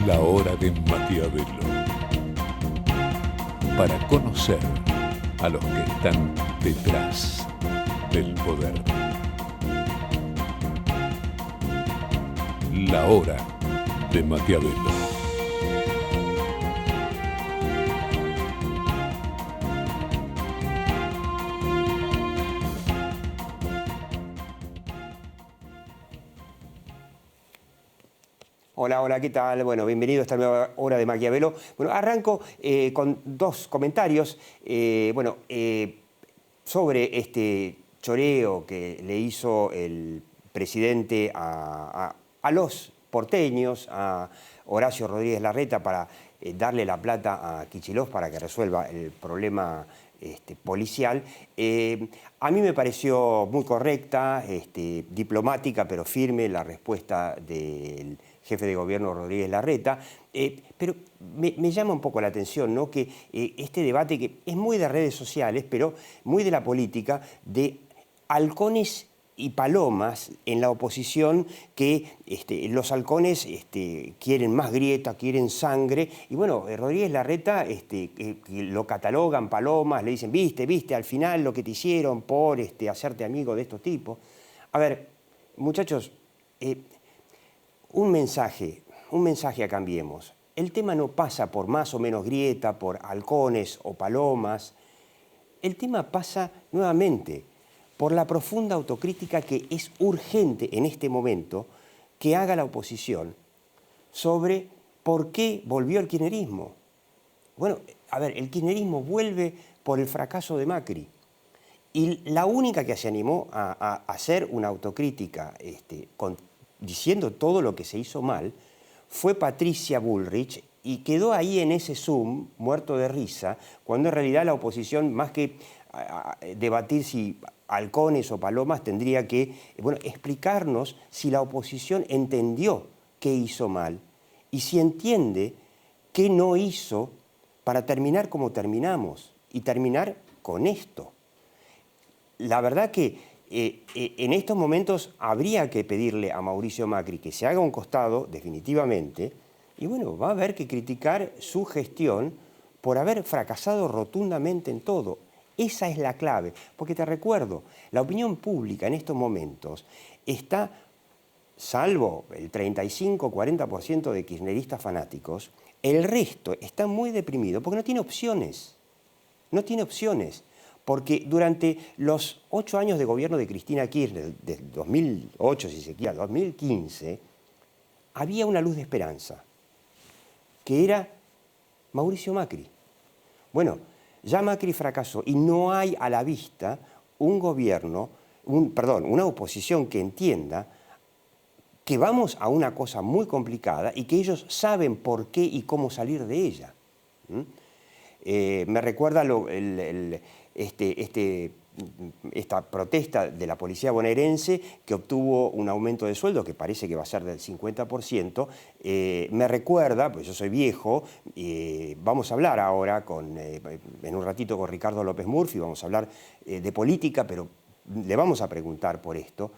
La hora de Maquiavelo. Para conocer a los que están detrás del poder. La hora de Maquiavelo. Hola, hola, ¿qué tal? Bueno, bienvenido a esta nueva hora de Maquiavelo. Bueno, arranco con dos comentarios. Sobre este choreo que le hizo el presidente a los porteños, a Horacio Rodríguez Larreta, para darle la plata a Kicillof para que resuelva el problema policial. A mí me pareció muy correcta, diplomática, pero firme la respuesta del jefe de gobierno Rodríguez Larreta, pero me llama un poco la atención, ¿no?, que este debate, que es muy de redes sociales, pero muy de la política, de halcones y palomas en la oposición, que los halcones quieren más grieta, quieren sangre, y bueno, Rodríguez Larreta que lo catalogan palomas, le dicen, viste, al final lo que te hicieron por hacerte amigo de estos tipos. A ver, muchachos, un mensaje a Cambiemos. El tema no pasa por más o menos grieta, por halcones o palomas. El tema pasa nuevamente por la profunda autocrítica que es urgente en este momento que haga la oposición sobre por qué volvió el kirchnerismo. Bueno, a ver, el kirchnerismo vuelve por el fracaso de Macri. Y la única que se animó a hacer una autocrítica diciendo todo lo que se hizo mal fue Patricia Bullrich, y quedó ahí en ese Zoom, muerto de risa, cuando en realidad la oposición, más que debatir si halcones o palomas, tendría que explicarnos si la oposición entendió qué hizo mal y si entiende qué no hizo para terminar como terminamos y terminar con esto. La verdad que en estos momentos habría que pedirle a Mauricio Macri que se haga un costado, definitivamente, y bueno, va a haber que criticar su gestión por haber fracasado rotundamente en todo. Esa es la clave, porque te recuerdo, la opinión pública en estos momentos está, salvo el 35-40% de kirchneristas fanáticos, el resto está muy deprimido porque no tiene opciones. No tiene opciones. Porque durante los 8 años de gobierno de Cristina Kirchner, desde 2008, si se quiere, 2015, había una luz de esperanza, que era Mauricio Macri. Bueno, ya Macri fracasó y no hay a la vista un gobierno, una oposición que entienda que vamos a una cosa muy complicada y que ellos saben por qué y cómo salir de ella. Me recuerda esta protesta de la policía bonaerense, que obtuvo un aumento de sueldo que parece que va a ser del 50%. Me recuerda, pues yo soy viejo, vamos a hablar ahora en un ratito con Ricardo López Murphy, vamos a hablar de política, pero le vamos a preguntar por esto.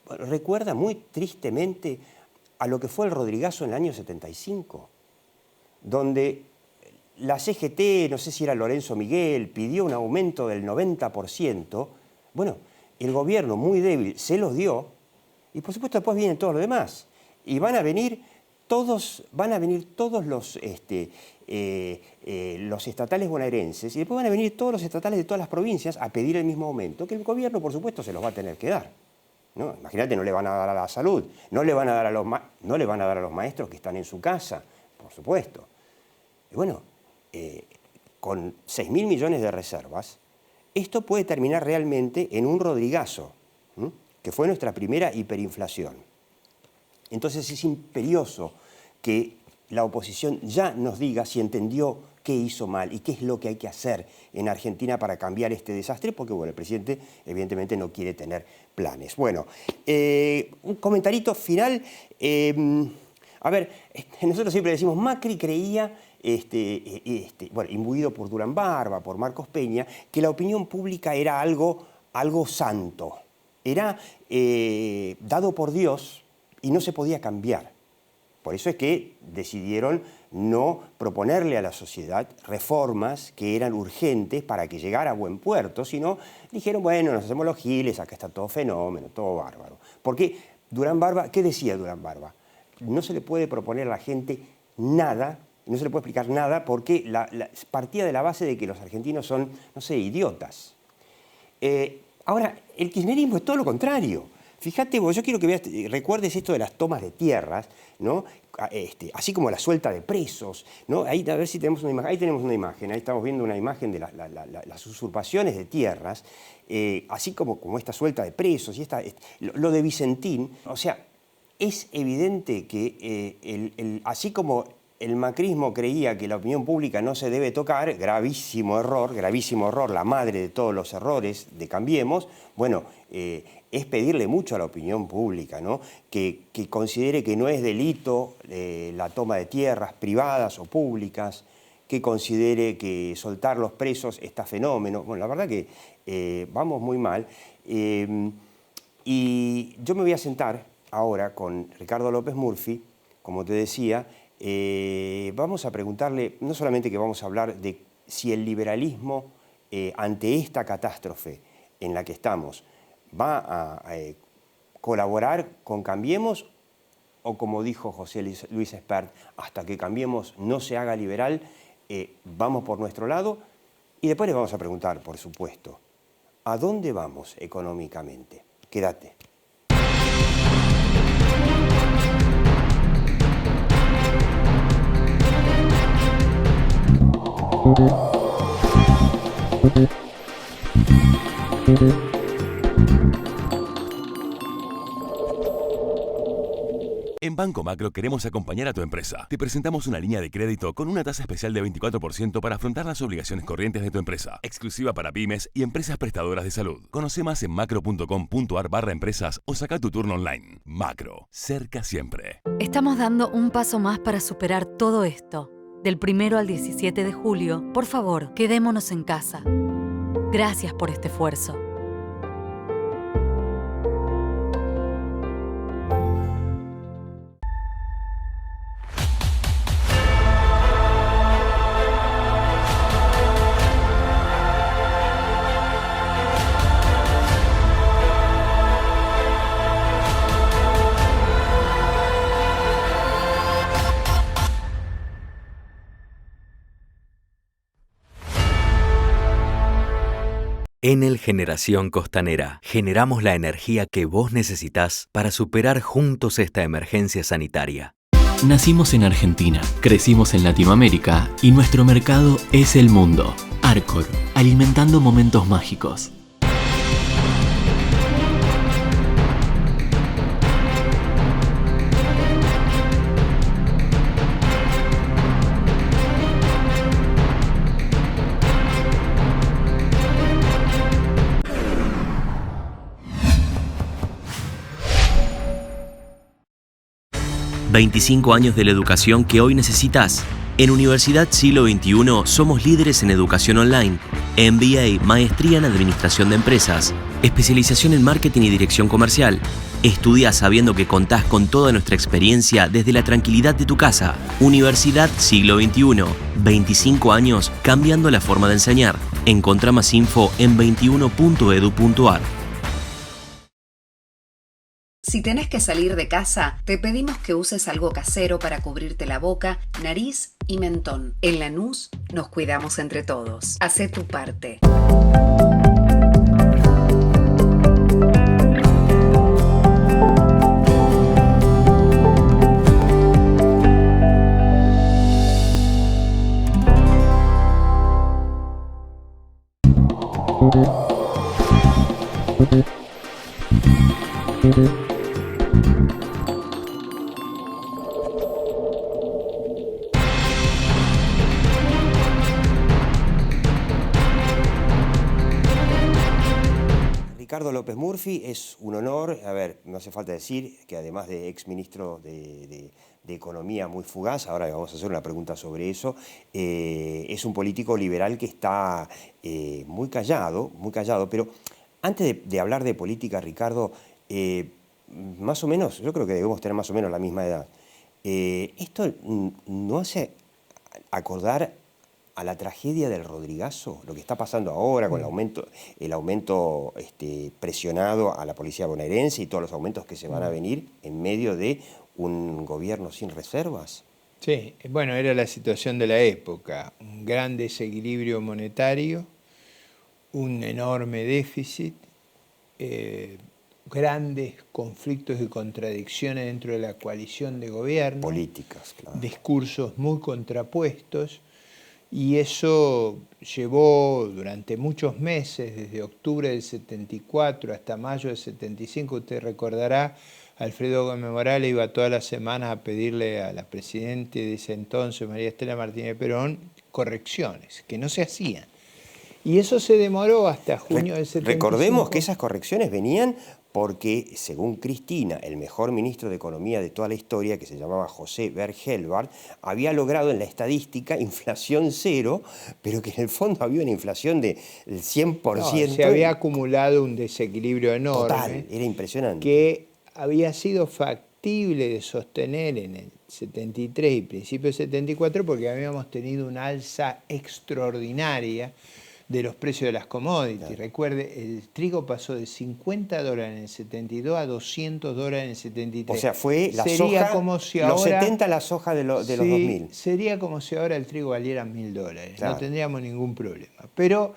Recuerda muy tristemente a lo que fue el Rodrigazo en el año 75, donde la CGT, no sé si era Lorenzo Miguel, pidió un aumento del 90%. Bueno, el gobierno, muy débil, se los dio, y por supuesto después vienen todos los demás. Y van a venir todos los estatales bonaerenses, y después van a venir todos los estatales de todas las provincias a pedir el mismo aumento, que el gobierno, por supuesto, se los va a tener que dar, ¿no? Imagínate, no le van a dar a la salud, no le van a dar a los maestros que están en su casa, por supuesto. Y bueno, con 6.000 millones de reservas, esto puede terminar realmente en un Rodrigazo, que fue nuestra primera hiperinflación. Entonces es imperioso que la oposición ya nos diga si entendió qué hizo mal y qué es lo que hay que hacer en Argentina para cambiar este desastre, porque bueno, el presidente evidentemente no quiere tener planes. Bueno, un comentarito final. A ver, nosotros siempre decimos, Macri creía, imbuido por Durán Barba, por Marcos Peña, que la opinión pública era algo santo. Era dado por Dios y no se podía cambiar. Por eso es que decidieron no proponerle a la sociedad reformas que eran urgentes para que llegara a buen puerto, sino dijeron, bueno, nos hacemos los giles, acá está todo fenómeno, todo bárbaro. Porque Durán Barba, ¿qué decía Durán Barba? No se le puede proponer a la gente nada, no se le puede explicar nada porque partía de la base de que los argentinos son, no sé, idiotas. Ahora, el kirchnerismo es todo lo contrario. Fíjate vos, yo quiero que veas, recuerdes esto de las tomas de tierras, ¿no? Así como la suelta de presos, ¿no? Ahí, a ver si tenemos una imagen. Ahí tenemos una imagen, ahí estamos viendo una imagen de las usurpaciones de tierras, así como esta suelta de presos y lo de Vicentín. O sea, es evidente que así como el macrismo creía que la opinión pública no se debe tocar, gravísimo error, la madre de todos los errores de Cambiemos, bueno, es pedirle mucho a la opinión pública, ¿no? Que considere que no es delito la toma de tierras privadas o públicas, que considere que soltar los presos está fenómeno. Bueno, la verdad que vamos muy mal. Y yo me voy a sentar ahora con Ricardo López Murphy, como te decía. Vamos a preguntarle, no solamente que vamos a hablar de si el liberalismo ante esta catástrofe en la que estamos va a colaborar con Cambiemos o, como dijo José Luis Espert, hasta que Cambiemos no se haga liberal, vamos por nuestro lado. Y después les vamos a preguntar, por supuesto, ¿a dónde vamos económicamente? Quédate. En Banco Macro queremos acompañar a tu empresa. Te presentamos una línea de crédito con una tasa especial de 24% para afrontar las obligaciones corrientes de tu empresa, exclusiva para pymes y empresas prestadoras de salud. Conoce más en macro.com.ar/empresas o saca tu turno online. Macro, cerca siempre. Estamos dando un paso más para superar todo esto. Del 1 al 17 de julio, por favor, quedémonos en casa. Gracias por este esfuerzo. Enel Generación Costanera. Generamos la energía que vos necesitas para superar juntos esta emergencia sanitaria. Nacimos en Argentina, crecimos en Latinoamérica y nuestro mercado es el mundo. Arcor, alimentando momentos mágicos. ¿25 años de la educación que hoy necesitas? En Universidad Siglo XXI somos líderes en educación online, MBA, maestría en administración de empresas, especialización en marketing y dirección comercial. Estudia sabiendo que contás con toda nuestra experiencia desde la tranquilidad de tu casa. Universidad Siglo XXI, 25 años cambiando la forma de enseñar. Encontrá más info en 21.edu.ar. Si tenés que salir de casa, te pedimos que uses algo casero para cubrirte la boca, nariz y mentón. En Lanús nos cuidamos entre todos. Hacé tu parte. Ricardo López Murphy, es un honor. A ver, no hace falta decir que además de exministro de Economía muy fugaz, ahora le vamos a hacer una pregunta sobre eso, es un político liberal que está muy callado, pero antes de hablar de política, Ricardo, más o menos, yo creo que debemos tener más o menos la misma edad. ¿Esto no hace acordar a la tragedia del Rodrigazo? Lo que está pasando ahora con el aumento presionado a la policía bonaerense y todos los aumentos que se van a venir en medio de un gobierno sin reservas. Sí, bueno, era la situación de la época, un gran desequilibrio monetario, un enorme déficit, grandes conflictos y contradicciones dentro de la coalición de gobierno. Políticas, claro. Discursos muy contrapuestos, y eso llevó durante muchos meses, desde octubre del 74 hasta mayo del 75, usted recordará, Alfredo Gómez Morales iba todas las semanas a pedirle a la presidenta de ese entonces, María Estela Martínez Perón, correcciones, que no se hacían. Y eso se demoró hasta junio del 75. Recordemos que esas correcciones venían porque, según Cristina, el mejor ministro de Economía de toda la historia, que se llamaba José Bergelbart, había logrado en la estadística inflación cero, pero que en el fondo había una inflación del 100%. No, se había acumulado un desequilibrio enorme. Total, era impresionante. Que había sido factible de sostener en el 73 y principio del 74 porque habíamos tenido una alza extraordinaria de los precios de las commodities. Claro. Recuerde, el trigo pasó de $50 en el 72 a $200 en el 73. O sea, fue la sería soja, como si los ahora, 70 la soja de los 2000. Sería como si ahora el trigo valiera $1000. Claro. No tendríamos ningún problema. Pero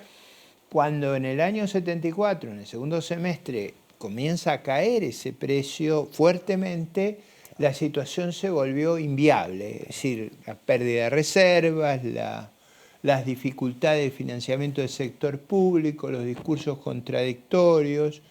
cuando en el año 74, en el segundo semestre, comienza a caer ese precio fuertemente, la situación se volvió inviable. Es decir, la pérdida de reservas, las dificultades de financiamiento del sector público, los discursos contradictorios,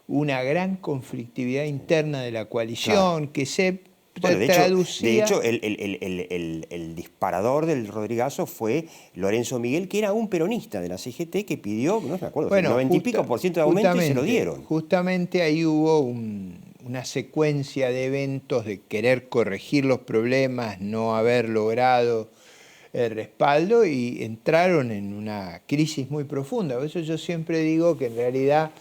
una gran conflictividad interna de la coalición, claro, que se traducía... De hecho, el disparador del Rodrigazo fue Lorenzo Miguel, que era un peronista de la CGT que pidió, no me acuerdo, bueno, 90 y pico % de aumento y se lo dieron. Justamente ahí hubo una secuencia de eventos de querer corregir los problemas, no haber logrado el respaldo y entraron en una crisis muy profunda. Por eso yo siempre digo que en realidad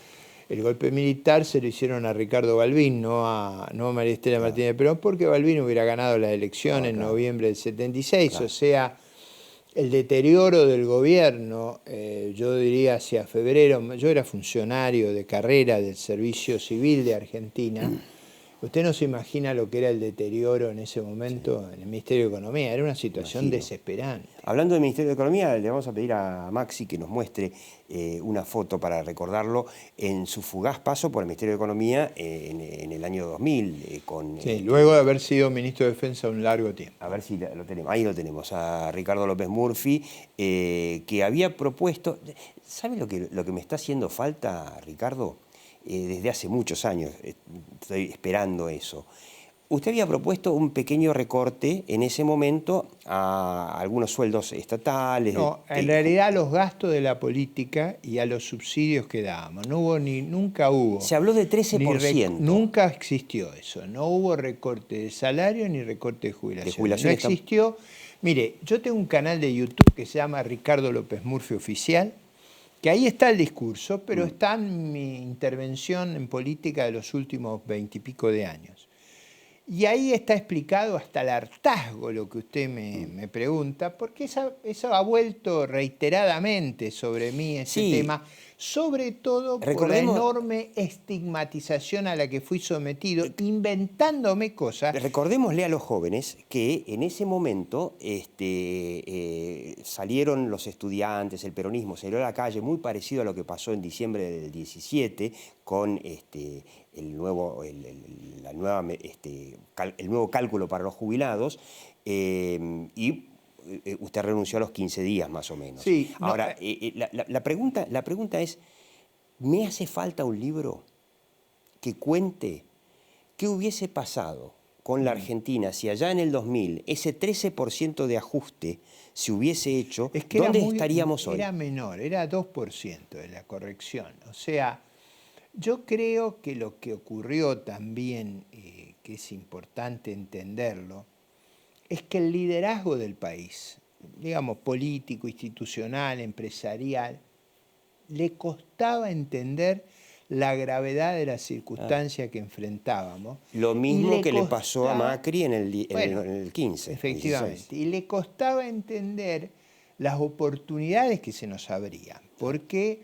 el golpe militar se lo hicieron a Ricardo Balbín, no a María Estela Martínez Perón, porque Balbín hubiera ganado las elecciones en noviembre del 76. Claro. O sea, el deterioro del gobierno, yo diría hacia febrero, yo era funcionario de carrera del Servicio Civil de Argentina. Usted no se imagina lo que era el deterioro en ese momento en el Ministerio de Economía. Era una situación desesperante. Hablando del Ministerio de Economía, le vamos a pedir a Maxi que nos muestre una foto para recordarlo en su fugaz paso por el Ministerio de Economía en el año 2000. Luego de haber sido ministro de Defensa un largo tiempo. A ver si lo tenemos. Ahí lo tenemos, a Ricardo López Murphy, que había propuesto... ¿Sabe lo que me está haciendo falta, Ricardo? Desde hace muchos años estoy esperando eso. Usted había propuesto un pequeño recorte en ese momento a algunos sueldos estatales. No, en realidad a los gastos de la política y a los subsidios que dábamos. Nunca hubo. Se habló de 13%. Nunca existió eso. No hubo recorte de salario ni recorte de jubilación. No existió. Mire, yo tengo un canal de YouTube que se llama Ricardo López Murphy Oficial, que ahí está el discurso, pero está en mi intervención en política de los últimos 20 y pico de años. Y ahí está explicado hasta el hartazgo lo que usted me pregunta, porque eso ha vuelto reiteradamente sobre mí ese tema, sobre todo por la enorme estigmatización a la que fui sometido, inventándome cosas. Recordémosle a los jóvenes que en ese momento salieron los estudiantes, el peronismo salió a la calle, muy parecido a lo que pasó en diciembre del 17 con el nuevo cálculo para los jubilados, y usted renunció a los 15 días más o menos. Sí, ahora, la pregunta es, ¿me hace falta un libro que cuente qué hubiese pasado con la Argentina si allá en el 2000 ese 13% de ajuste se hubiese hecho? ¿Dónde estaríamos hoy? Era menor, era 2% de la corrección. O sea, yo creo que lo que ocurrió también, que es importante entenderlo, es que el liderazgo del país, digamos político, institucional, empresarial, le costaba entender la gravedad de la circunstancia que enfrentábamos. Lo mismo que le costaba, pasó a Macri en el 15. Efectivamente. 16. Y le costaba entender las oportunidades que se nos abrían. Porque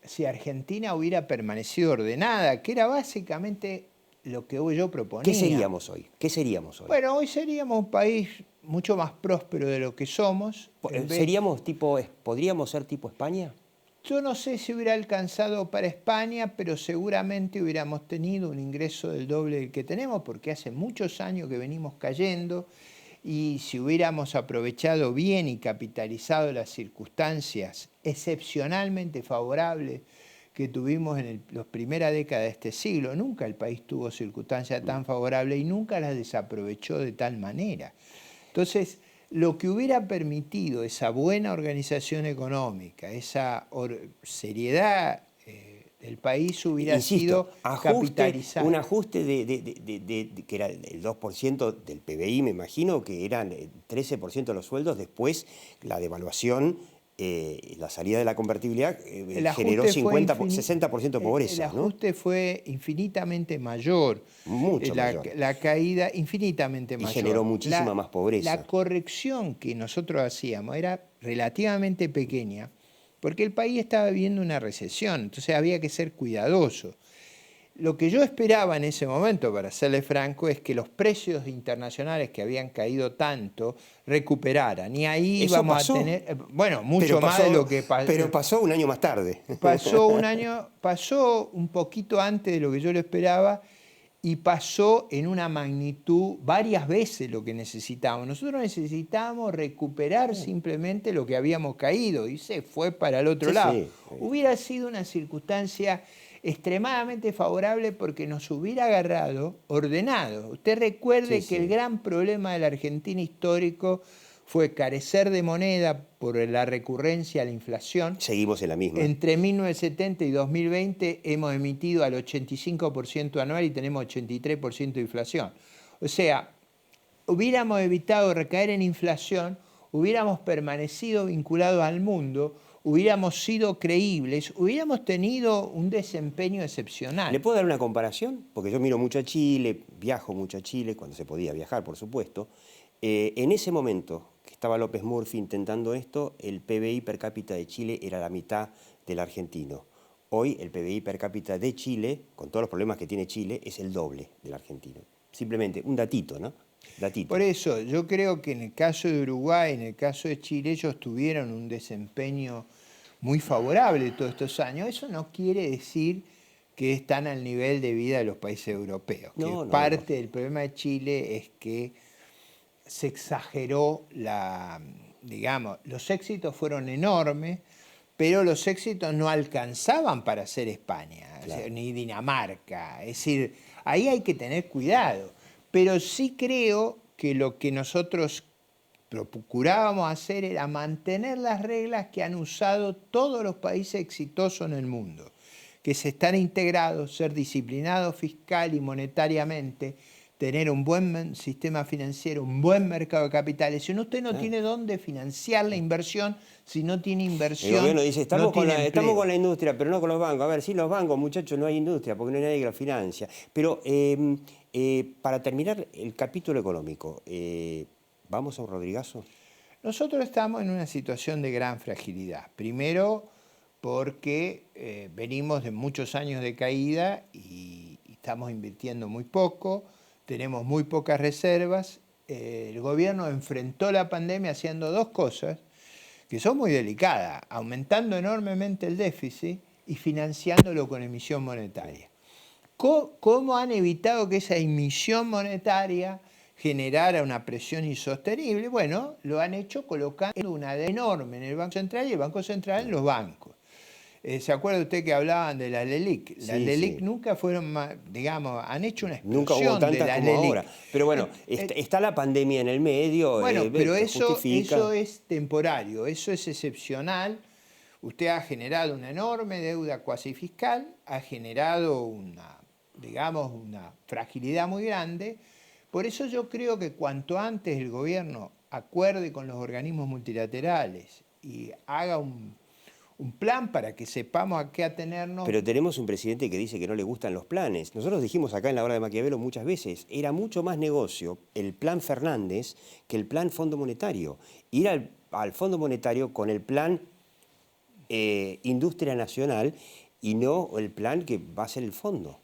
si Argentina hubiera permanecido ordenada, que era básicamente lo que yo proponía. ¿Qué seríamos hoy? ¿Qué seríamos hoy? Bueno, hoy seríamos un país mucho más próspero de lo que somos. ¿Podríamos ser tipo España? Yo no sé si hubiera alcanzado para España, pero seguramente hubiéramos tenido un ingreso del doble del que tenemos, porque hace muchos años que venimos cayendo, y si hubiéramos aprovechado bien y capitalizado las circunstancias excepcionalmente favorables que tuvimos en las primeras décadas de este siglo, nunca el país tuvo circunstancias tan favorables y nunca las desaprovechó de tal manera. Entonces, lo que hubiera permitido esa buena organización económica, esa seriedad del país hubiera sido capitalizar. Un ajuste que era el 2% del PBI, me imagino, que eran el 13% de los sueldos, después la devaluación, la salida de la convertibilidad generó 60% de pobreza. El ajuste fue infinitamente mayor. Mucho mayor. La caída infinitamente mayor. Y generó muchísima más pobreza. La corrección que nosotros hacíamos era relativamente pequeña, porque el país estaba viviendo una recesión, entonces había que ser cuidadoso. Lo que yo esperaba en ese momento, para serle franco, es que los precios internacionales que habían caído tanto recuperaran. Y ahí íbamos a tener, bueno, mucho más de lo que pasó. Pero pasó un año más tarde. Pasó un poquito antes de lo que yo lo esperaba y pasó en una magnitud varias veces lo que necesitábamos. Nosotros necesitábamos recuperar simplemente lo que habíamos caído y se fue para el otro lado. Sí. Hubiera sido una circunstancia extremadamente favorable porque nos hubiera agarrado ordenado. Usted recuerde que el gran problema de la Argentina histórico fue carecer de moneda por la recurrencia a la inflación. Seguimos en la misma. Entre 1970 y 2020 hemos emitido al 85% anual y tenemos 83% de inflación. O sea, hubiéramos evitado recaer en inflación, hubiéramos permanecido vinculados al mundo, hubiéramos sido creíbles, hubiéramos tenido un desempeño excepcional. ¿Le puedo dar una comparación? Porque yo miro mucho a Chile, viajo mucho a Chile, cuando se podía viajar, por supuesto. En ese momento que estaba López Murphy intentando esto, el PBI per cápita de Chile era la mitad del argentino. Hoy el PBI per cápita de Chile, con todos los problemas que tiene Chile, es el doble del argentino. Simplemente un datito, ¿no? Datito. Por eso, yo creo que en el caso de Uruguay, en el caso de Chile, ellos tuvieron un desempeño muy favorable todos estos años. Eso no quiere decir que están al nivel de vida de los países europeos. Parte del problema de Chile es que se exageró los éxitos fueron enormes, pero los éxitos no alcanzaban para ser España, o sea, ni Dinamarca. Es decir, ahí hay que tener cuidado. Pero sí creo que lo que nosotros procurábamos hacer era mantener las reglas que han usado todos los países exitosos en el mundo, que es estar integrados, ser disciplinados fiscal y monetariamente, tener un buen sistema financiero, un buen mercado de capitales. Si usted no tiene dónde financiar la inversión, si no tiene inversión, el gobierno dice, estamos con la industria, pero no con los bancos. A ver, sí, los bancos, muchachos, no hay industria, porque no hay nadie que la financia. Pero para terminar el capítulo económico, ¿vamos a un Rodrigazo? Nosotros estamos en una situación de gran fragilidad. Primero, porque venimos de muchos años de caída y estamos invirtiendo muy poco, tenemos muy pocas reservas. El gobierno enfrentó la pandemia haciendo dos cosas que son muy delicadas, aumentando enormemente el déficit y financiándolo con emisión monetaria. ¿Cómo han evitado que esa emisión monetaria generara una presión insostenible? Bueno, lo han hecho colocando una deuda enorme en el Banco Central y el Banco Central en los bancos. ¿Se acuerda usted que hablaban de la LELIC? Las LELIC nunca fueron más, digamos, han hecho una explosión nunca hubo tantas de la como LELIC. Ahora. Pero bueno, está la pandemia en el medio. Bueno, pero eso es temporario, eso es excepcional. Usted ha generado una enorme deuda cuasi fiscal, ha generado una fragilidad muy grande. Por eso yo creo que cuanto antes el gobierno acuerde con los organismos multilaterales y haga un un plan para que sepamos a qué atenernos. Pero tenemos un presidente que dice que no le gustan los planes. Nosotros dijimos acá en la hora de Maquiavelo muchas veces, era mucho más negocio el plan Fernández que el plan Fondo Monetario. Ir al Fondo Monetario con el plan Industria Nacional y no el plan que va a ser el fondo.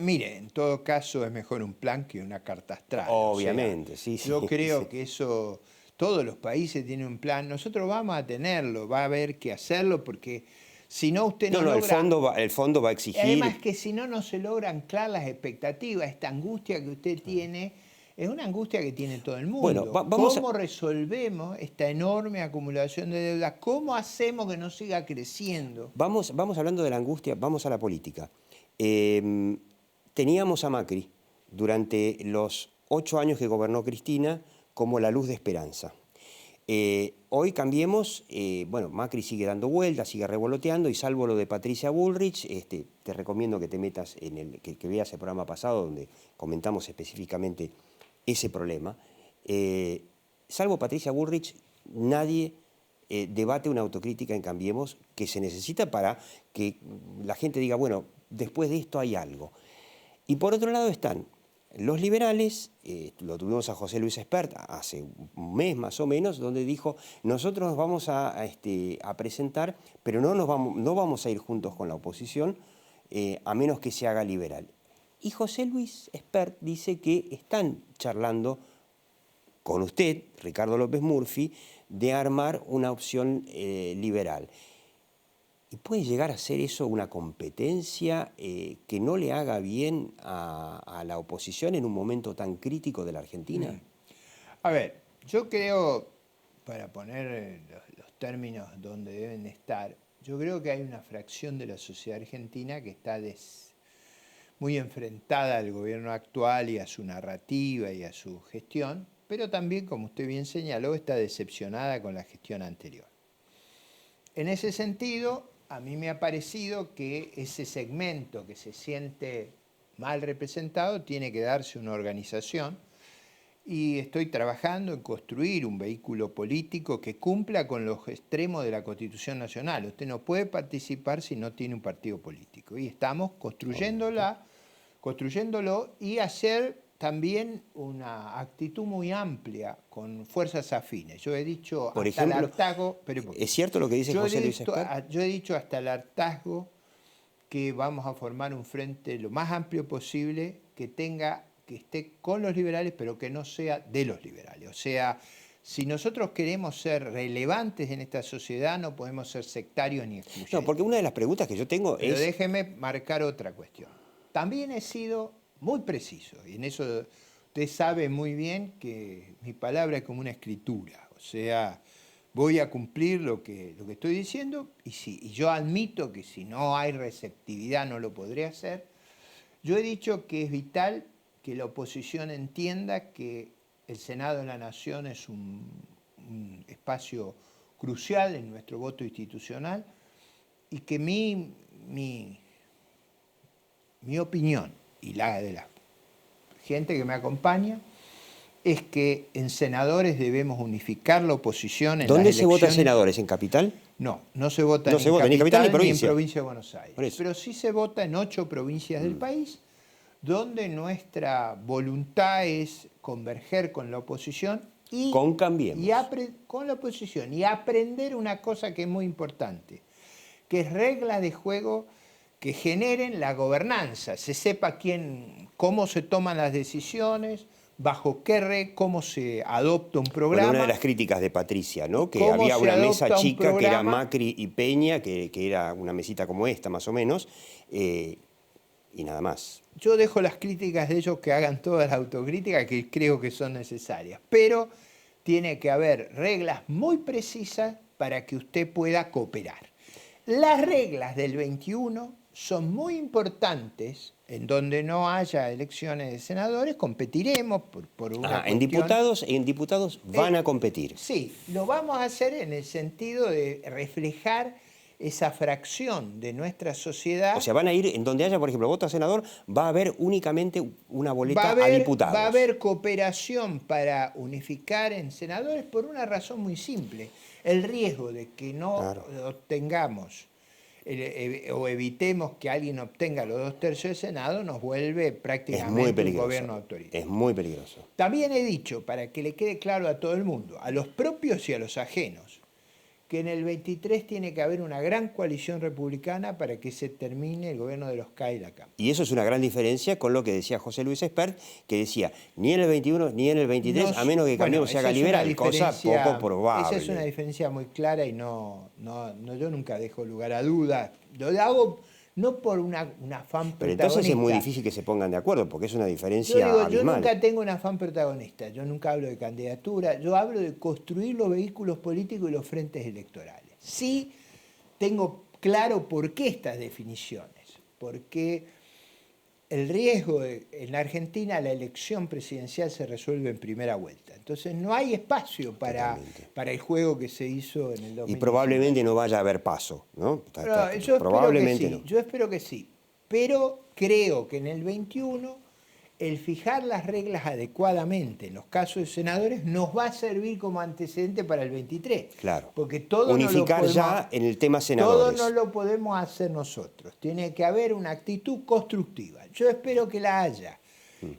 Mire, en todo caso es mejor un plan que una carta astral. Obviamente, o sea, sí. Yo creo sí. que eso, todos los países tienen un plan, nosotros vamos a tenerlo, va a haber que hacerlo porque si no usted no logra... el fondo va a exigir... Además que si no se logra anclar las expectativas, esta angustia que usted tiene... Es una angustia que tiene todo el mundo. Bueno, ¿Cómo resolvemos esta enorme acumulación de deuda? ¿Cómo hacemos que no siga creciendo? Vamos hablando de la angustia, vamos a la política. Teníamos a Macri durante los 8 años que gobernó Cristina como la luz de esperanza. Hoy cambiemos, Macri sigue dando vueltas, sigue revoloteando, y salvo lo de Patricia Bullrich, te recomiendo que te metas que veas el programa pasado donde comentamos específicamente ese problema. Salvo Patricia Bullrich, nadie debate una autocrítica en Cambiemos que se necesita para que la gente diga, bueno, después de esto hay algo. Y por otro lado están los liberales, lo tuvimos a José Luis Espert hace un mes más o menos, donde dijo, nosotros nos vamos a presentar, pero no vamos a ir juntos con la oposición, a menos que se haga liberal. Y José Luis Espert dice que están charlando con usted, Ricardo López Murphy, de armar una opción liberal. ¿Y puede llegar a ser eso una competencia que no le haga bien a la oposición en un momento tan crítico de la Argentina? A ver, yo creo, para poner los términos donde deben estar, yo creo que hay una fracción de la sociedad argentina que está muy enfrentada al gobierno actual y a su narrativa y a su gestión, pero también, como usted bien señaló, está decepcionada con la gestión anterior. En ese sentido, a mí me ha parecido que ese segmento que se siente mal representado tiene que darse una organización, y estoy trabajando en construir un vehículo político que cumpla con los extremos de la Constitución Nacional. Usted no puede participar si no tiene un partido político. Y estamos construyéndolo y hacer también una actitud muy amplia con fuerzas afines. Yo he dicho Por hasta ejemplo, el hartazgo... ¿Es cierto lo que dice José Luis Espert? Yo he dicho hasta el hartazgo que vamos a formar un frente lo más amplio posible que esté con los liberales, pero que no sea de los liberales. O sea, si nosotros queremos ser relevantes en esta sociedad, no podemos ser sectarios ni excluyentes. No, porque una de las preguntas que yo tengo pero es... déjeme marcar otra cuestión. También he sido muy preciso, y en eso usted sabe muy bien que mi palabra es como una escritura. O sea, voy a cumplir lo que estoy diciendo, y yo admito que si no hay receptividad no lo podré hacer. Yo he dicho que es vital que la oposición entienda que el Senado de la Nación es un espacio crucial en nuestro voto institucional, y que mi opinión y la de la gente que me acompaña es que en senadores debemos unificar la oposición en ¿Dónde las se vota elecciones? ¿Senadores? ¿En Capital? No se vota No ni se vota en ni capital ni ni provincia. en provincia de Buenos Aires. Pero sí se vota en 8 provincias del país, donde nuestra voluntad es converger con la oposición y con Cambiemos. Con la oposición, y aprender una cosa que es muy importante, que es reglas de juego que generen la gobernanza, se sepa cómo se toman las decisiones, bajo qué cómo se adopta un programa. Bueno, una de las críticas de Patricia, ¿no? Que ¿Cómo había se una adopta mesa un chica que era programa? Macri y Peña, que era una mesita como esta más o menos, y nada más. Yo dejo las críticas de ellos que hagan todas las autocríticas que creo que son necesarias, pero tiene que haber reglas muy precisas para que usted pueda cooperar. Las reglas del 21 son muy importantes. En donde no haya elecciones de senadores, competiremos por una en diputados van a competir. Sí, lo vamos a hacer en el sentido de reflejar esa fracción de nuestra sociedad. O sea, van a ir, en donde haya, por ejemplo, voto a senador, va a haber únicamente una boleta a diputados. Va a haber cooperación para unificar en senadores por una razón muy simple. El riesgo de que no obtengamos o evitemos que alguien obtenga los 2/3 del Senado nos vuelve prácticamente un gobierno autoritario. Es muy peligroso. También he dicho, para que le quede claro a todo el mundo, a los propios y a los ajenos, que en el 23 tiene que haber una gran coalición republicana para que se termine el gobierno de los K y la Cámara. Y eso es una gran diferencia con lo que decía José Luis Espert, que decía, ni en el 21 ni en el 23, a menos que Cambiemos se haga liberal, cosa poco probable. Esa es una diferencia muy clara y yo nunca dejo lugar a dudas. Lo hago no por un afán protagonista. Pero entonces es muy difícil que se pongan de acuerdo, porque es una diferencia abismal. Yo nunca tengo un afán protagonista, yo nunca hablo de candidatura, yo hablo de construir los vehículos políticos y los frentes electorales. Sí tengo claro por qué estas definiciones, porque el riesgo en la Argentina, la elección presidencial se resuelve en primera vuelta. Entonces no hay espacio para el juego que se hizo en el 2019. Y probablemente no vaya a haber paso, ¿no? Yo espero que sí, pero creo que en el 21 el fijar las reglas adecuadamente en los casos de senadores nos va a servir como antecedente para el 23. Claro. Porque todo unificar ya en el tema senadores. Todo no lo podemos hacer nosotros. Tiene que haber una actitud constructiva. Yo espero que la haya.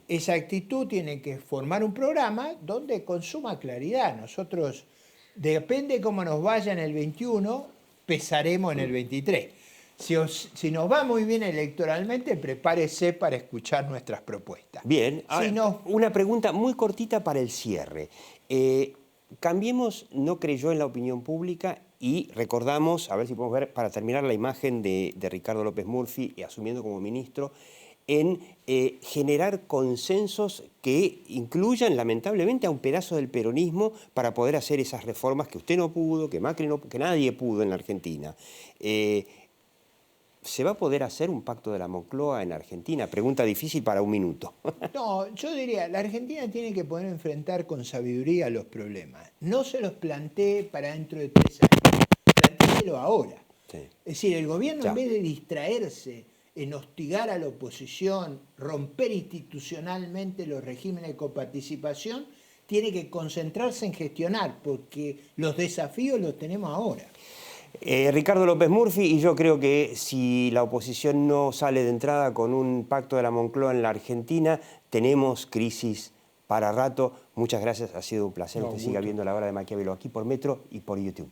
Esa actitud tiene que formar un programa donde consuma claridad. Nosotros, depende cómo nos vaya en el 21, pesaremos en el 23. Si nos va muy bien electoralmente, prepárese para escuchar nuestras propuestas. Bien, una pregunta muy cortita para el cierre. Cambiemos no creyó en la opinión pública y recordamos, a ver si podemos ver, para terminar, la imagen de Ricardo López Murphy asumiendo como ministro, en generar consensos que incluyan, lamentablemente, a un pedazo del peronismo para poder hacer esas reformas que usted no pudo, que Macri no, que nadie pudo en la Argentina. ¿Se va a poder hacer un pacto de la Moncloa en Argentina? Pregunta difícil para un minuto. No, yo diría, la Argentina tiene que poder enfrentar con sabiduría los problemas. No se los plantee para dentro de 3 años, plantéelo ahora. Sí. Es decir, el gobierno en vez de distraerse en hostigar a la oposición, romper institucionalmente los regímenes de coparticipación, tiene que concentrarse en gestionar, porque los desafíos los tenemos ahora. Ricardo López Murphy, y yo creo que si la oposición no sale de entrada con un pacto de la Moncloa en la Argentina, tenemos crisis para rato. Muchas gracias, ha sido un placer. Usted siga viendo La Hora de Maquiavelo aquí por Metro y por YouTube.